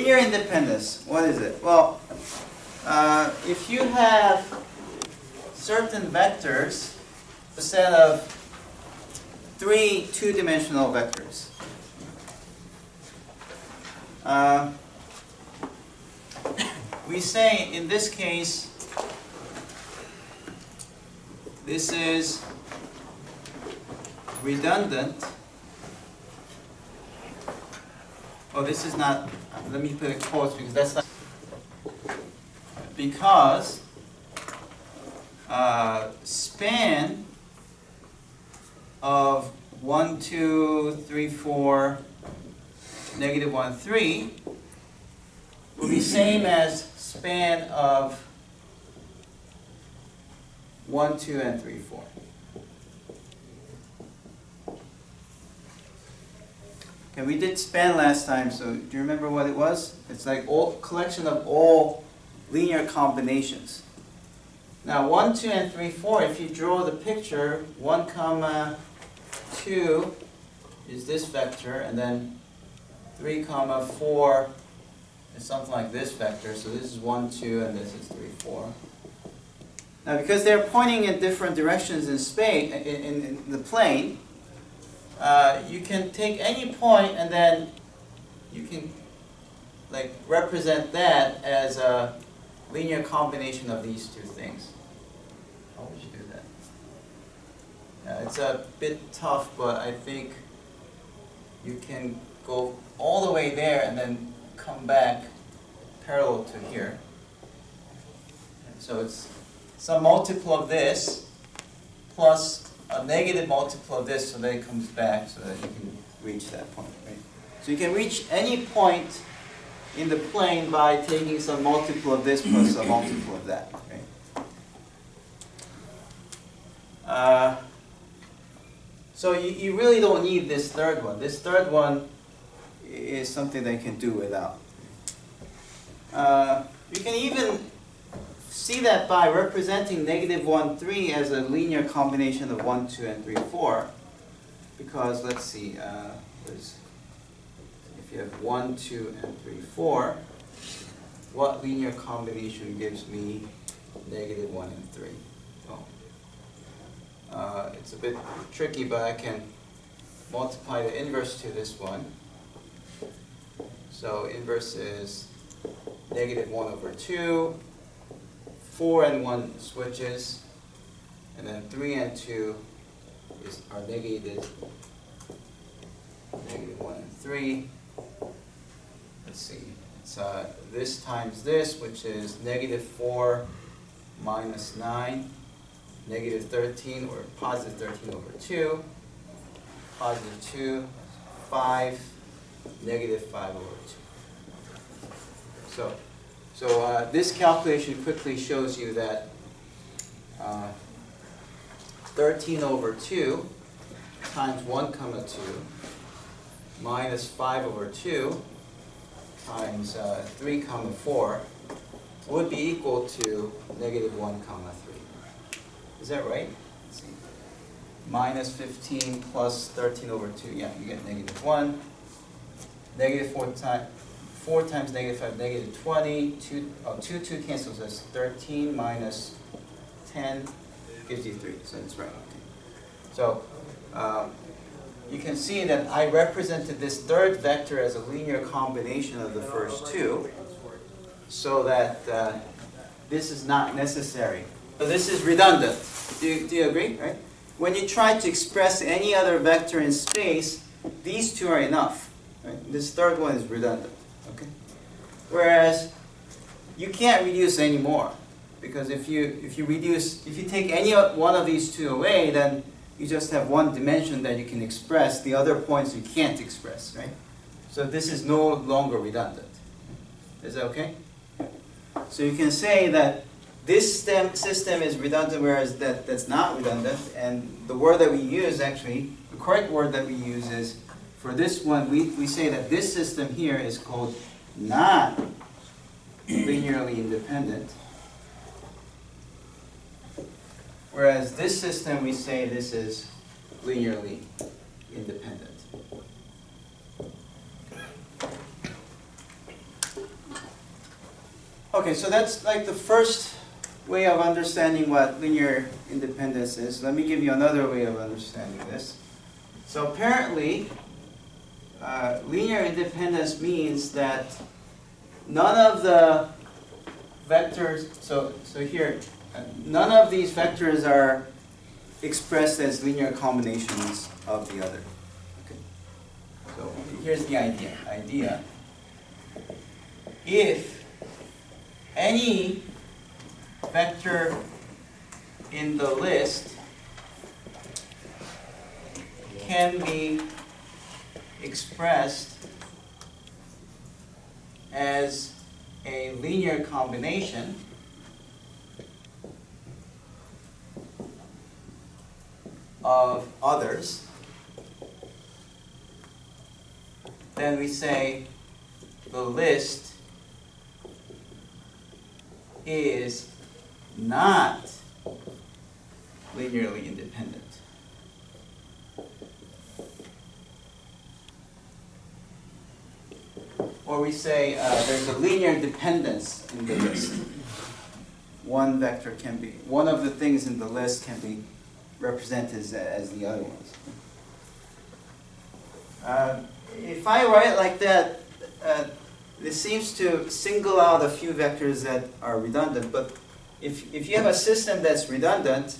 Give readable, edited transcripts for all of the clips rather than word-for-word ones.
Linear independence, what is it? Well, if you have certain vectors, a set of 3 two-dimensional vectors, we say in this case this is redundant. Oh, this is not, let me put it quotes because that's not, because span of 1, 2, 3, 4, negative 1, 3 will be same as span of 1, 2, and 3, 4. Okay, we did span last time, so do you remember what it was? It's like all collection of all linear combinations. Now 1, 2, and 3, 4, if you draw the picture, 1, 2 is this vector, and then 3, 4 is something like this vector. So this is 1, 2, and this is 3, 4. Now because they're pointing in different directions in space, in the plane, you can take any point and then you can like represent that as a linear combination of these two things. How would you do that? It's a bit tough, but I think you can go all the way there and then come back parallel to here. And so it's some multiple of this plus a negative multiple of this, so that it comes back so that you can reach that point. Right? So you can reach any point in the plane by taking some multiple of this plus a multiple of that. Right? So you really don't need this third one. This third one is something that you can do without. You can even see that by representing negative 1, 3 as a linear combination of 1, 2, and 3, 4. Because let's see, if you have 1, 2, and 3, 4, what linear combination gives me negative 1 and 3? Well, it's a bit tricky, but I can multiply the inverse to this one. So inverse is negative 1 over 2. 4 and 1 switches, and then 3 and 2 are negated. Negative 1 and 3. Let's see. It's this times this, which is negative 4 minus 9, negative 13, or positive 13 over 2, positive 2, 5, negative 5 over 2. So this calculation quickly shows you that 13 over 2 times 1, 2 minus 5 over 2 times 3, 4 would be equal to negative 1, 3. Is that right? Let's see. Minus 15 plus 13 over 2. Yeah, you get negative 1. Negative 4 times negative 5, negative 20. 2 cancels us. 13 minus 10 gives you 3. So that's right. Okay. So you can see that I represented this third vector as a linear combination of the first two, so that this is not necessary. So this is redundant. Do you agree? Right? When you try to express any other vector in space, these two are enough. Right? This third one is redundant. Okay? Whereas you can't reduce any more, because if you take any one of these two away, then you just have one dimension that you can express. The other points you can't express, right? So this is no longer redundant. Is that okay? So you can say that this system is redundant, whereas that's not redundant. And the word that we use, actually, the correct word that we use is, for this one, we say that this system here is called not linearly independent. Whereas this system, we say this is linearly independent. Okay, so that's like the first way of understanding what linear independence is. Let me give you another way of understanding this. So apparently, linear independence means that none of the vectors, so here, none of these vectors are expressed as linear combinations of the other. Okay. So here's the idea. If any vector in the list can be expressed as a linear combination of others, then we say the list is not linearly independent. Or we say there's a linear dependence in the list. One vector can be, one of the things in the list can be represented as the other ones. If I write it like that, this seems to single out a few vectors that are redundant, but if you have a system that's redundant,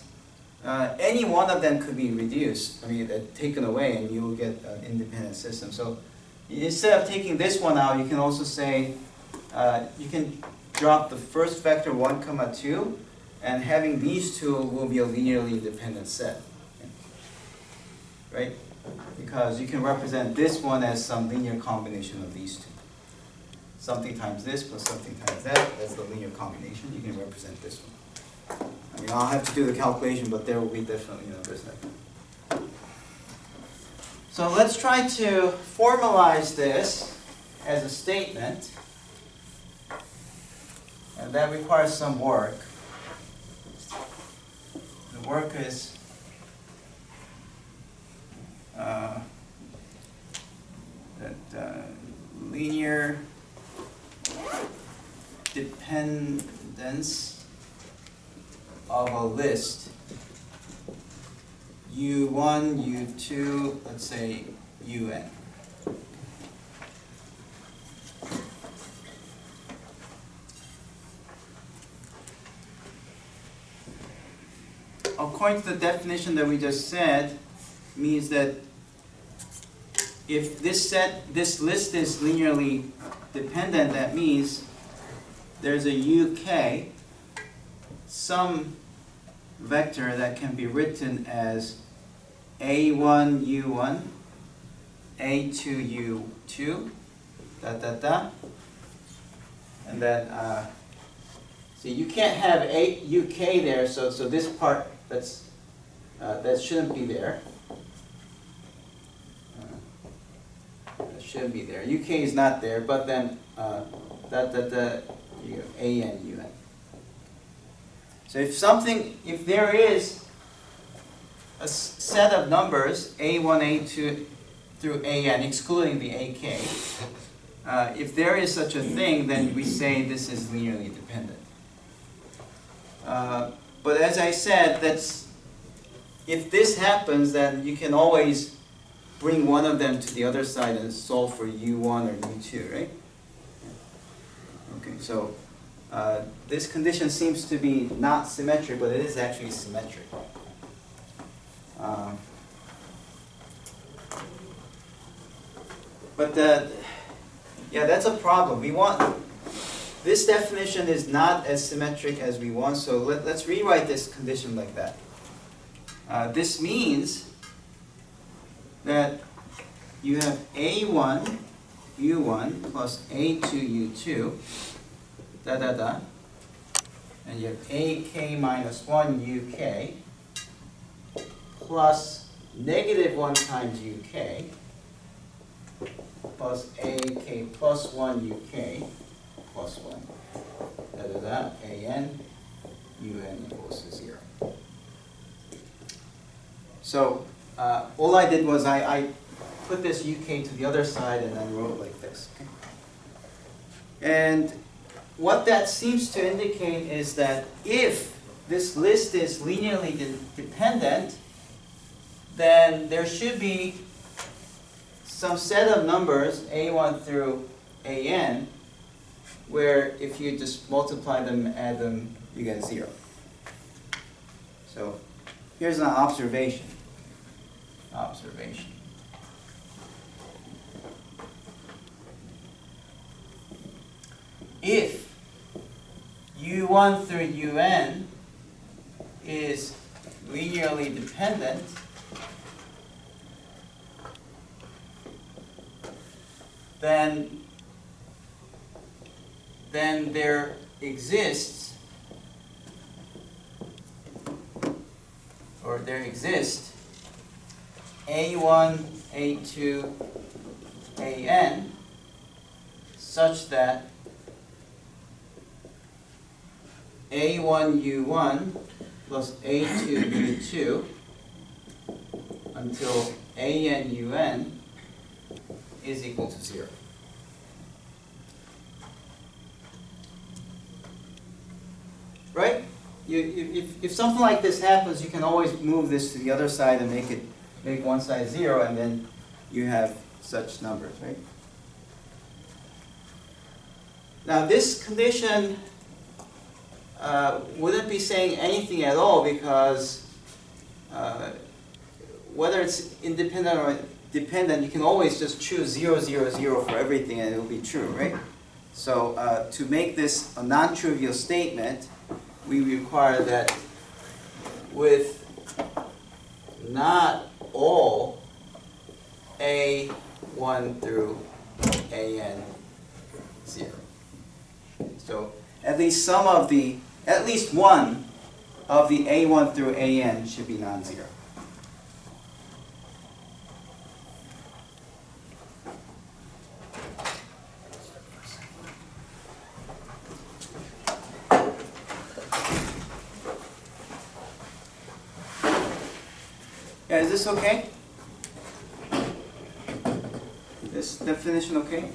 any one of them could be reduced, taken away, and you will get an independent system. So instead of taking this one out, you can also say, you can drop the first vector 1, 2, and having these two will be a linearly independent set. Right? Because you can represent this one as some linear combination of these two. Something times this plus something times that, that's the linear combination. You can represent this one. I'll have to do the calculation, but there will be definitely numbers there. So let's try to formalize this as a statement. And that requires some work. The work is that linear dependence of a list U1, U2, let's say UN. According to the definition that we just said, means that if this list is linearly dependent, that means there's a UK, some vector that can be written as A1, U1, A2, U2, and then see, you can't have a UK there, so this part that shouldn't be there. That shouldn't be there. UK is not there, but then you have AN, UN. So if there is a set of numbers A1, A2 through AN, excluding the AK, if there is such a thing, then we say this is linearly dependent. But as I said, if this happens, then you can always bring one of them to the other side and solve for U1 or U2, right? Okay, so this condition seems to be not symmetric, but it is actually symmetric. Yeah, that's a problem. This definition is not as symmetric as we want, so let's rewrite this condition like that. This means that you have A1, U1 plus A2, U2, and you have AK minus 1 UK plus negative 1 times UK plus AK plus 1 UK plus 1, AN, UN equals to 0. So all I did was I put this UK to the other side and then wrote like this. Okay? And what that seems to indicate is that if this list is linearly dependent, then there should be some set of numbers, a1 through an, where if you just multiply them, add them, you get 0. So here's an observation. If u1 through un is linearly dependent, then there exists a1, a2, an such that a1 u1 plus a2 u2 until an un is equal to 0. Right? If something like this happens, you can always move this to the other side and make one side 0, and then you have such numbers, right? Now this condition wouldn't be saying anything at all, because whether it's independent or dependent, you can always just choose 0, 0, 0 for everything and it will be true, right? So to make this a non-trivial statement, we require that with not all a1 through an 0. So at least one of the a1 through an should be non-zero. Yeah, is this okay? This definition okay?